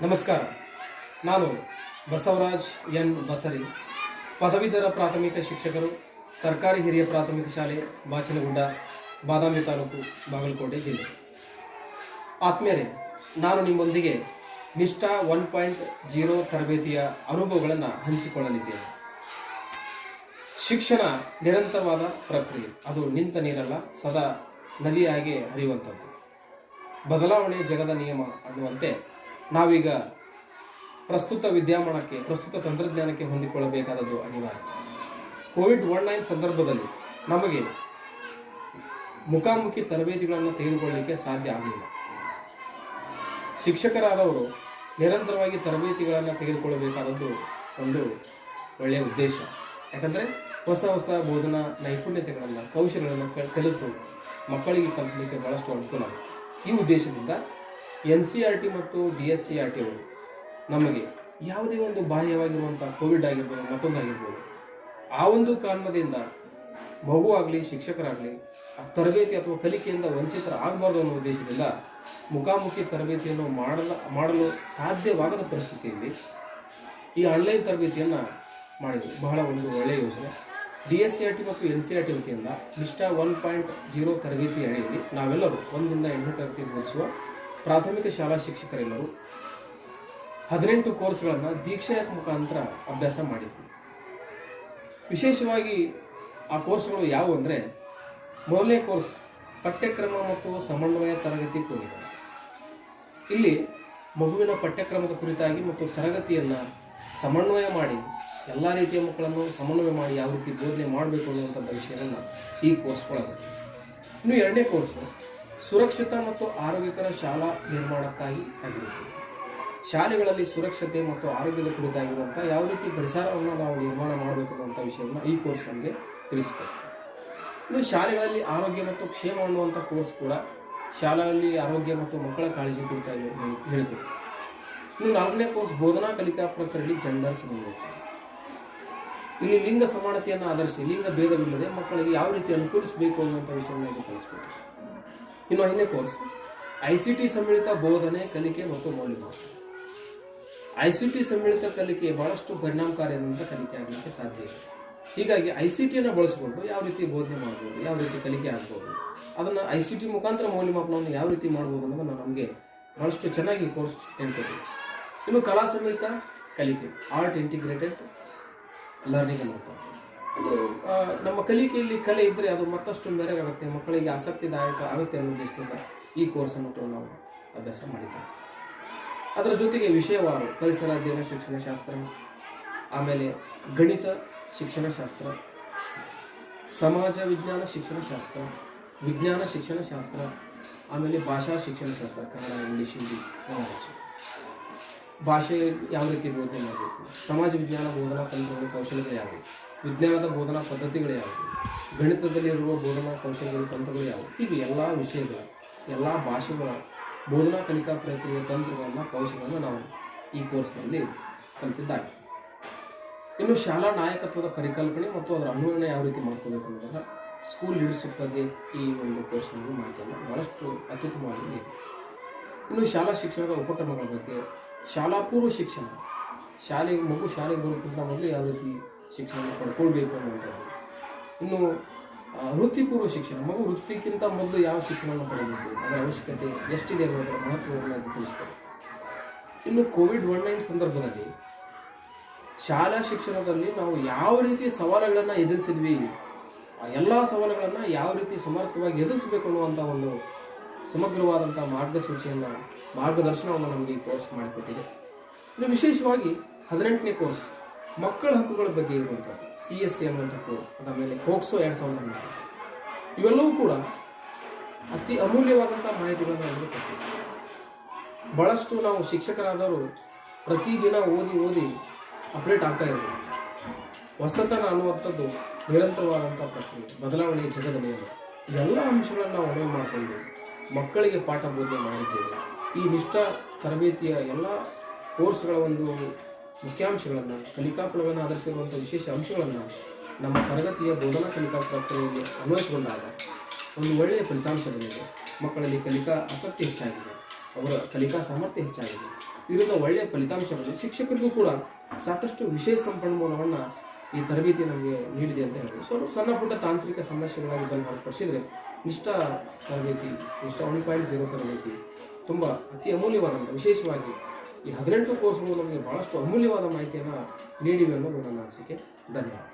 ನಮಸ್ಕಾರ. ನಾನು ಬಸವರಾಜ್ ಎನ್ ಬಸರಿ, ಪದವೀಧರ ಪ್ರಾಥಮಿಕ ಶಿಕ್ಷಕರು, ಸರ್ಕಾರಿ ಹಿರಿಯ ಪ್ರಾಥಮಿಕ ಶಾಲೆ ಬಾಚನಗುಡ್ಡ, ಬಾದಾಮಿ ತಾಲೂಕು, ಬಾಗಲಕೋಟೆ ಜಿಲ್ಲೆ. ಆತ್ಮೀಯರೇ, ನಾನು ನಿಮ್ಮೊಂದಿಗೆ ನಿಷ್ಠಾ 1.0 ತರಬೇತಿಯ ಅನುಭವಗಳನ್ನು ಹಂಚಿಕೊಳ್ಳಲಿದ್ದೇನೆ. ಶಿಕ್ಷಣ ನಿರಂತರವಾದ ಪ್ರಕ್ರಿಯೆ, ಅದು ನಿಂತ ನೀರಲ್ಲ, ಸದಾ ನದಿಯಾಗಿ ಹರಿಯುವಂಥದ್ದು. ಬದಲಾವಣೆ ಜಗದ ನಿಯಮ ಅನ್ನುವಂತೆ ನಾವೀಗ ಪ್ರಸ್ತುತ ವಿದ್ಯಮಾನಕ್ಕೆ, ಪ್ರಸ್ತುತ ತಂತ್ರಜ್ಞಾನಕ್ಕೆ ಹೊಂದಿಕೊಳ್ಳಬೇಕಾದದ್ದು ಅನಿವಾರ್ಯ. ಕೋವಿಡ್-19 ಸಂದರ್ಭದಲ್ಲಿ ನಮಗೆ ಮುಖಾಮುಖಿ ತರಬೇತಿಗಳನ್ನು ತೆಗೆದುಕೊಳ್ಳಲಿಕ್ಕೆ ಸಾಧ್ಯ ಆಗಲಿಲ್ಲ. ಶಿಕ್ಷಕರಾದವರು ನಿರಂತರವಾಗಿ ತರಬೇತಿಗಳನ್ನು ತೆಗೆದುಕೊಳ್ಳಬೇಕಾದದ್ದು ಒಂದು ಒಳ್ಳೆಯ ಉದ್ದೇಶ. ಯಾಕಂದರೆ ಹೊಸ ಹೊಸ ಬೋಧನಾ ನೈಪುಣ್ಯತೆಗಳನ್ನು, ಕೌಶಲ್ಯಗಳನ್ನು ಕಲಿತು ಮಕ್ಕಳಿಗೆ ಕಲಿಸಲಿಕ್ಕೆ ಬಹಳಷ್ಟು ಅನುಕೂಲ. ಈ ಉದ್ದೇಶದಿಂದ NCERT ಮತ್ತು DSCERT ಅವರು ನಮಗೆ ಯಾವುದೇ ಒಂದು ಬಾಹ್ಯವಾಗಿರುವಂಥ ಕೋವಿಡ್ ಆಗಿರ್ಬೋದು, ಮತ್ತೊಂದಾಗಿರ್ಬೋದು, ಆ ಒಂದು ಕಾರಣದಿಂದ ಮಗು ಆಗಲಿ ಶಿಕ್ಷಕರಾಗಲಿ ತರಬೇತಿ ಅಥವಾ ಕಲಿಕೆಯಿಂದ ವಂಚಿತರಾಗಬಾರ್ದು ಅನ್ನೋ ಉದ್ದೇಶದಿಂದ ಮುಖಾಮುಖಿ ತರಬೇತಿಯನ್ನು ಮಾಡಲು ಸಾಧ್ಯವಾಗದ ಪರಿಸ್ಥಿತಿಯಲ್ಲಿ ಈ ಆನ್ಲೈನ್ ತರಬೇತಿಯನ್ನು ಮಾಡಿದರು. ಬಹಳ ಒಂದು ಒಳ್ಳೆಯ ಯೋಜನೆ. DSCERT ಮತ್ತು NCERT ವತಿಯಿಂದ ನಿಷ್ಠಾ 1.0 ತರಬೇತಿ ಅಡಿಯಲ್ಲಿ ನಾವೆಲ್ಲರೂ 1 ರಿಂದ 8ನೇ ತರಗತಿ ಬೋಧಿಸುವ ಪ್ರಾಥಮಿಕ ಶಾಲಾ ಶಿಕ್ಷಕರೆಲ್ಲರೂ 18 ಕೋರ್ಸ್ಗಳನ್ನು ದೀಕ್ಷೆಯ ಮುಖಾಂತರ ಅಭ್ಯಾಸ ಮಾಡಿದ್ವಿ. ವಿಶೇಷವಾಗಿ ಆ ಕೋರ್ಸ್ಗಳು ಯಾವುವು ಅಂದರೆ, ಮೊದಲನೇ ಕೋರ್ಸ್ ಪಠ್ಯಕ್ರಮ ಮತ್ತು ಸಮನ್ವಯ ತರಗತಿ ಕೋರ್ಸ್. ಇಲ್ಲಿ ಮಗುವಿನ ಪಠ್ಯಕ್ರಮದ ಕುರಿತಾಗಿ ಮತ್ತು ತರಗತಿಯನ್ನು ಸಮನ್ವಯ ಮಾಡಿ ಎಲ್ಲ ರೀತಿಯ ಮಕ್ಕಳನ್ನು ಸಮನ್ವಯ ಮಾಡಿ ಯಾವ ರೀತಿ ಬೋಧನೆ ಮಾಡಬೇಕು ಅನ್ನುವಂಥ ವಿಷಯವನ್ನು ಈ ಕೋರ್ಸ್ ಒಳಗೆ. ಇನ್ನು ಎರಡನೇ ಕೋರ್ಸು ಸುರಕ್ಷಿತ ಮತ್ತು ಆರೋಗ್ಯಕರ ಶಾಲಾ ನಿರ್ಮಾಣಕ್ಕಾಗಿ ಆಗಿರುತ್ತೆ. ಶಾಲೆಗಳಲ್ಲಿ ಸುರಕ್ಷತೆ ಮತ್ತು ಆರೋಗ್ಯದ ಕುರಿತಾಗಿರುವಂಥ ಯಾವ ರೀತಿ ಪರಿಸರವನ್ನು ನಾವು ನಿರ್ಮಾಣ ಮಾಡಬೇಕು ಅನ್ನುವಂಥ ವಿಷಯವನ್ನು ಈ ಕೋರ್ಸ್ ನಮಗೆ ತಿಳಿಸ್ಬೇಕು. ಇನ್ನು ಶಾಲೆಗಳಲ್ಲಿ ಆರೋಗ್ಯ ಮತ್ತು ಕ್ಷೇಮ ಅನ್ನುವಂಥ ಕೋರ್ಸ್ ಕೂಡ ಶಾಲೆಯಲ್ಲಿ ಆರೋಗ್ಯ ಮತ್ತು ಮಕ್ಕಳ ಕಾಳಜಿ ಕುರಿತಾಗಿ ಹೇಳಿಕೊಡ್ತೀವಿ. ಇನ್ನು 4ನೇ ಕೋರ್ಸ್ ಬೋಧನಾ ಕಲಿಕಾ ಪ್ರಕ್ರಿಯೆಯಲ್ಲಿ ಜೆಂಡರ್ ಸಮನ್ವಯ. ಇಲ್ಲಿ ಲಿಂಗ ಸಮಾನತೆಯನ್ನು ಆಧರಿಸಿ ಲಿಂಗ ಭೇದವಿಲ್ಲದೆ ಮಕ್ಕಳಿಗೆ ಯಾವ ರೀತಿ ಅನುಕೂಲಿಸಬೇಕು ಅನ್ನುವಂಥ ವಿಷಯವನ್ನು ಇಲ್ಲಿ ಕಲಿಸ್ಕೊಡ್ತೀವಿ. ಇನ್ನು 5ನೇ ಕೋರ್ಸ್ ICT ಸಮ್ಮಿಳಿತ ಬೋಧನೆ, ಕಲಿಕೆ ಮತ್ತು ಮೌಲ್ಯಮಾಪನ. ICT ಸಮ್ಮಿಳಿತ ಕಲಿಕೆ ಬಹಳಷ್ಟು ಪರಿಣಾಮಕಾರಿಯಾದಂಥ ಕಲಿಕೆ ಆಗಲಿಕ್ಕೆ ಸಾಧ್ಯ ಇದೆ. ಹೀಗಾಗಿ ICTಯನ್ನು ಬಳಸಿಕೊಂಡು ಯಾವ ರೀತಿ ಬೋಧನೆ ಮಾಡ್ಬೋದು, ಯಾವ ರೀತಿ ಕಲಿಕೆ ಆಗ್ಬೋದು, ಅದನ್ನು ICT ಮುಖಾಂತರ ಮೌಲ್ಯಮಾಪನವನ್ನು ಯಾವ ರೀತಿ ಮಾಡ್ಬೋದು ಅನ್ನೋದನ್ನು ನಮಗೆ ಬಹಳಷ್ಟು ಚೆನ್ನಾಗಿ ಕೋರ್ಸ್ ಹೇಳ್ಕೊಡ್ತೀವಿ. ಇನ್ನು ಕಲಾ ಸಮ್ಮಿಳಿತ ಕಲಿಕೆ, ಆರ್ಟ್ ಇಂಟಿಗ್ರೇಟೆಡ್ ಲರ್ನಿಂಗ್ ಅನ್ನುವಂಥ ನಮ್ಮ ಕಲಿಕೆಯಲ್ಲಿ ಕಲೆ ಇದ್ದರೆ ಅದು ಮತ್ತಷ್ಟು ಮೆರಗಾಗುತ್ತೆ, ಮಕ್ಕಳಿಗೆ ಆಸಕ್ತಿದಾಯಕ ಆಗುತ್ತೆ ಅನ್ನೋ ಉದ್ದೇಶದಿಂದ ಈ ಕೋರ್ಸನ್ನು ಕೂಡ ನಾವು ಅಭ್ಯಾಸ ಮಾಡಿದ್ದೇವೆ. ಅದರ ಜೊತೆಗೆ ವಿಷಯವಾರು ಪರಿಸರ ಅಧ್ಯಯನ ಶಿಕ್ಷಣ ಶಾಸ್ತ್ರ, ಆಮೇಲೆ ಗಣಿತ ಶಿಕ್ಷಣ ಶಾಸ್ತ್ರ, ಸಮಾಜ ವಿಜ್ಞಾನ ಶಿಕ್ಷಣ ಶಾಸ್ತ್ರ, ವಿಜ್ಞಾನ ಶಿಕ್ಷಣ ಶಾಸ್ತ್ರ, ಆಮೇಲೆ ಭಾಷಾ ಶಿಕ್ಷಣ ಶಾಸ್ತ್ರ, ಕನ್ನಡ, ಇಂಗ್ಲೀಷ್, ಹಿಂದಿ, ಭಾಷೆ ಯಾವ ರೀತಿ ಬೋಧನೆ ಮಾಡಬೇಕು, ಸಮಾಜ ವಿಜ್ಞಾನ ಬೋಧನಾ ತಂತ್ರಗಳ ಕೌಶಲ್ಯಗಳು ಯಾವುವು, ವಿಜ್ಞಾನದ ಬೋಧನಾ ಪದ್ಧತಿಗಳು ಯಾವುವು, ಗಣಿತದಲ್ಲಿರುವ ಬೋಧನಾ ಕೌಶಲ್ಯಗಳು ತಂತ್ರಗಳು ಯಾವುವು, ಹೀಗೆ ಎಲ್ಲ ವಿಷಯಗಳ, ಎಲ್ಲ ಭಾಷೆಗಳ ಬೋಧನಾ ಕಲಿಕಾ ಪ್ರಕ್ರಿಯೆಯ ತಂತ್ರಗಳನ್ನು, ಕೌಶಲ್ಯಗಳನ್ನು ನಾವು ಈ ಕೋರ್ಸ್ನಲ್ಲಿ ಕಲಿತಿದ್ದಾವೆ. ಇನ್ನು ಶಾಲಾ ನಾಯಕತ್ವದ ಪರಿಕಲ್ಪನೆ ಮತ್ತು ಅದರ ಅನ್ವಯನ ಯಾವ ರೀತಿ ಮಾಡ್ಕೋಬೇಕು ಅನ್ನೋದನ್ನು ಸ್ಕೂಲ್ ಲೀಡರ್ಶಿಪ್ ಬಗ್ಗೆ ಈ ಒಂದು ಕೋರ್ಸ್ನಲ್ಲಿ ಮಾತನ್ನು ಬಹಳಷ್ಟು ಅತ್ಯುತ್ತಮವಾಗಿ. ಇನ್ನು ಶಾಲಾ ಶಿಕ್ಷಣದ ಉಪಕ್ರಮಗಳ ಬಗ್ಗೆ, ಶಾಲಾ ಪೂರ್ವ ಶಿಕ್ಷಣ, ಮಗು ಶಾಲೆಗೆ ಬರೋಕ್ಕಿಂತ ಮೊದಲು ಯಾವ ರೀತಿ ಶಿಕ್ಷಣ ಪಡ್ಕೊಳ್ಬೇಕು ಅನ್ನುವಂಥದ್ದು. ಇನ್ನು ವೃತ್ತಿಪೂರ್ವ ಶಿಕ್ಷಣ, ಮಗು ವೃತ್ತಿಗಿಂತ ಮೊದಲು ಯಾವ ಶಿಕ್ಷಣವನ್ನು ಪಡೆಯಬೇಕು, ಅದರ ಅವಶ್ಯಕತೆ ಎಷ್ಟಿದೆ ಅನ್ನೋದರ ಮಹತ್ವವನ್ನು ತಿಳಿಸ್ಬೇಕು. ಇನ್ನು ಕೋವಿಡ್-19 ಸಂದರ್ಭದಲ್ಲಿ ಶಾಲಾ ಶಿಕ್ಷಣದಲ್ಲಿ ನಾವು ಯಾವ ರೀತಿ ಸವಾಲುಗಳನ್ನು ಎದುರಿಸಿದ್ವಿ, ಆ ಎಲ್ಲ ಸವಾಲುಗಳನ್ನು ಯಾವ ರೀತಿ ಸಮರ್ಥವಾಗಿ ಎದುರಿಸಬೇಕು ಅನ್ನುವಂಥ ಒಂದು ಸಮಗ್ರವಾದಂಥ ಮಾರ್ಗದರ್ಶನವನ್ನು ನಮಗೆ ಈ ಕೋರ್ಸ್ ಮಾಡಿಕೊಟ್ಟಿದೆ. ಇನ್ನು ವಿಶೇಷವಾಗಿ 18ನೇ ಕೋರ್ಸ್ ಮಕ್ಕಳ ಹಕ್ಕುಗಳ ಬಗ್ಗೆ ಇರುವಂಥದ್ದು, CSA ಅನ್ನುವಂಥ ಕೋರ್ಸ್, ಅದಾದಮೇಲೆ POCSO 2013, ಇವೆಲ್ಲವೂ ಕೂಡ ಅತಿ ಅಮೂಲ್ಯವಾದಂಥ ಮಾಹಿತಿಗಳನ್ನು ನಮಗೆ ಕೊಟ್ಟಿದೆ. ಭಾಳಷ್ಟು ನಾವು ಶಿಕ್ಷಕರಾದವರು ಪ್ರತಿದಿನ ಓದಿ ಅಪ್ಡೇಟ್ ಆಗ್ತಾ ಇರ್ಬೋದು. ಹೊಸತನ ಅನ್ನುವಂಥದ್ದು ನಿರಂತರವಾದಂಥ ಪ್ರಕ್ರಿಯೆ, ಬದಲಾವಣೆಯ ಜಗದ ನಿಯಮ. ಎಲ್ಲ ಅಂಶಗಳನ್ನು ನಾವು ಅನುಭವ ಮಾಡಿಕೊಂಡು ಮಕ್ಕಳಿಗೆ ಪಾಠ ಬೋಧನೆ ಮಾಡಿದ್ದೇವೆ. ಈ ನಿಷ್ಠಾ ತರಬೇತಿಯ ಎಲ್ಲ ಕೋರ್ಸ್ಗಳ ಒಂದು ಮುಖ್ಯಾಂಶಗಳನ್ನು, ಕಲಿಕಾಫಲಗಳನ್ನು ಆಧರಿಸಿರುವಂಥ ವಿಶೇಷ ಅಂಶಗಳನ್ನು ನಮ್ಮ ತರಗತಿಯ ಬೋಧನಾ ಕಲಿಕಾ ಪ್ರಕ್ರಿಯೆಯಲ್ಲಿ ಅನ್ವಯಿಸಿಕೊಂಡಾಗ ಒಂದು ಒಳ್ಳೆಯ ಫಲಿತಾಂಶ ಬಂದಿದೆ. ಮಕ್ಕಳಲ್ಲಿ ಕಲಿಕಾ ಆಸಕ್ತಿ ಹೆಚ್ಚಾಗಿದೆ, ಅವರ ಕಲಿಕಾ ಸಾಮರ್ಥ್ಯ ಹೆಚ್ಚಾಗಿದೆ. ಇದರಿಂದ ಒಳ್ಳೆಯ ಫಲಿತಾಂಶ ಬಂದಿದೆ. ಶಿಕ್ಷಕರಿಗೂ ಕೂಡ ಸಾಕಷ್ಟು ವಿಷಯ ಸಂಪನ್ಮೂಲವನ್ನು ಈ ತರಬೇತಿ ನಮಗೆ ನೀಡಿದೆ ಅಂತ ಹೇಳ್ಬೋದು. ಸೊ ಸಣ್ಣ ಪುಟ್ಟ ತಾಂತ್ರಿಕ ಸಮಸ್ಯೆಗಳಾಗಿ ಇದನ್ನು ಹೊರತುಪಡಿಸಿದರೆ ನಿಷ್ಠಾ ತರಬೇತಿ, ನಿಷ್ಠಾ 1.0 ತರಬೇತಿ ತುಂಬ ಅತಿ ಅಮೂಲ್ಯವಾದಂಥ, ವಿಶೇಷವಾಗಿ ಈ 18 ಕೋರ್ಸ್ಗಳು ನಮಗೆ ಭಾಳಷ್ಟು ಅಮೂಲ್ಯವಾದ ಮಾಹಿತಿಯನ್ನು ನೀಡಿವೆ ಅನ್ನೋದು ನನ್ನ ಅನಿಸಿಕೆ. ಧನ್ಯವಾದ.